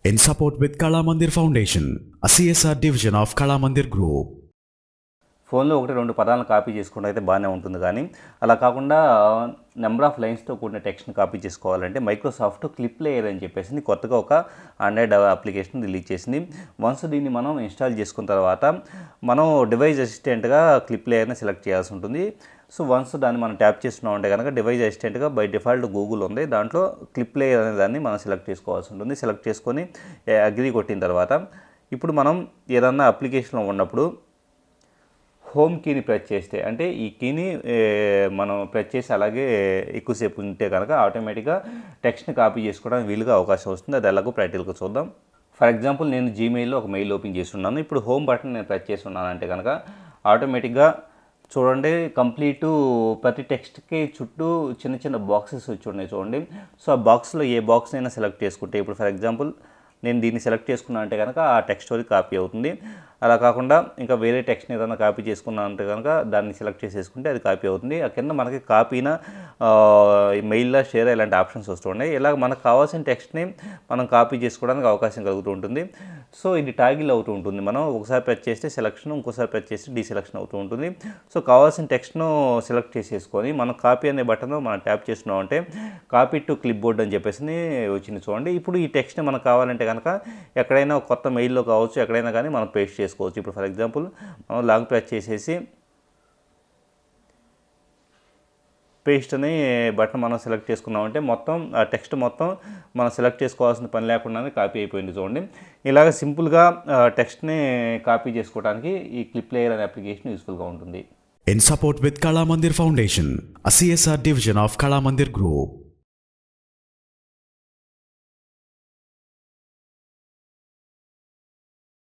in support with Kala Mandir Foundation, a CSR division of Kala Mandir Group. ఫోన్లో ఒకటి రెండు పదాలను copy చేసుకుంటే అయితే బాగానే ఉంటుంది, కానీ అలా కాకుండా నెంబర్ ఆఫ్ లైన్స్తో కూడిన టెక్స్ట్ని కాపీ చేసుకోవాలంటే మైక్రోసాఫ్ట్ క్లిప్ లేయర్ అని చెప్పేసి కొత్తగా ఒక ఆండ్రాయిడ్ అప్లికేషన్ రిలీజ్ చేసింది. వన్స్ దీన్ని మనం ఇన్స్టాల్ చేసుకున్న తర్వాత మనం డివైస్ అసిస్టెంట్గా క్లిప్ లేయర్ని సెలెక్ట్ చేయాల్సి ఉంటుంది. సో వన్స్ దాన్ని మనం ట్యాప్ చేస్తున్నాం అంటే కనుక డివైస్ అసిస్టెంట్గా బై డిఫాల్ట్ గూగుల్ ఉంది, దాంట్లో క్లిప్ లేయర్ అనే దాన్ని మనం సెలెక్ట్ చేసుకోవాల్సి ఉంటుంది. సెలెక్ట్ చేసుకొని అగ్రీ కొట్టిన తర్వాత ఇప్పుడు మనం ఏదన్నా అప్లికేషన్లో ఉన్నప్పుడు హోమ్ కీని ప్రెస్ చేస్తే, అంటే ఈ కీని మనం ప్రెస్ చేసి అలాగే ఎక్కువసేపు ఉంటే కనుక ఆటోమేటిక్గా టెక్స్ట్ని కాపీ చేసుకోవడానికి వీలుగా అవకాశం వస్తుంది. అది ఎలాగో ప్రాక్టికల్గా చూద్దాం. ఫర్ ఎగ్జాంపుల్ నేను జీమెయిల్లో ఒక మెయిల్ ఓపెన్ చేస్తున్నాను. ఇప్పుడు హోమ్ బటన్ నేను ప్రెస్ చేస్తున్నాను అంటే కనుక ఆటోమేటిక్గా చూడండి ప్రతి టెక్స్ట్కి చుట్టూ చిన్న చిన్న బాక్సెస్ వచ్చి ఉన్నాయి చూడండి. సో ఆ బాక్స్లో ఏ బాక్స్ అయినా సెలెక్ట్ చేసుకుంటే, ఇప్పుడు ఫర్ ఎగ్జాంపుల్ నేను దీన్ని సెలెక్ట్ చేసుకున్నాను అంటే కనుక ఆ టెక్స్ట్ అది కాపీ అవుతుంది. అలా కాకుండా ఇంకా వేరే టెక్స్ట్ని ఏదైనా కాపీ చేసుకున్నాను అంటే కనుక దాన్ని సెలెక్ట్ చేసేసుకుంటే అది కాపీ అవుతుంది. ఆ కింద మనకి కాపీనా మెయిల్లా షేర్ ఇలాంటి ఆప్షన్స్ వస్తున్నాయి. ఇలా మనకు కావాల్సిన టెక్స్ట్ని మనం కాపీ చేసుకోవడానికి అవకాశం కలుగుతూ ఉంటుంది. సో ఇది టాగిల్ అవుతూ ఉంటుంది. మనం ఒకసారి ప్రెస్ చేస్తే సెలక్షన్, ఇంకోసారి ప్రెస్ చేస్తే డీసెలక్షన్ అవుతూ ఉంటుంది. సో కావాల్సిన టెక్స్ట్ను సెలెక్ట్ చేసేసుకొని మనం కాపీ అనే బటన్ మనం ట్యాప్ చేస్తున్నాం అంటే కాపీ టు క్లిప్ బోర్డ్ అని చెప్పేసి వచ్చింది చూడండి. ఇప్పుడు ఈ టెక్స్ట్ని మనకు కావాలంటే కనుక ఎక్కడైనా కొత్త మెయిల్లో కావచ్చు, ఎక్కడైనా కానీ మనం పేస్ట్ చేసుకోవచ్చు. ఇప్పుడు ఫర్ ఎగ్జాంపుల్ మనం లాంగ్ ప్రెస్ చేసేసి పేస్ట్ అని బటన్ మనం సెలెక్ట్ చేసుకున్నామంటే మొత్తం ఆ టెక్స్ట్ మొత్తం మనం సెలెక్ట్ చేసుకోవాల్సిన పని లేకుండానే కాపీ అయిపోయింది చూడండి. ఇలాగ సింపుల్గా టెక్స్ట్ని కాపీ చేసుకోవడానికి ఈ క్లిప్ లేయర్ అనే అప్లికేషన్ యూస్ఫుల్గా ఉంటుంది. In support with Kala Mandir Foundation, a CSR division of Kala Mandir Group.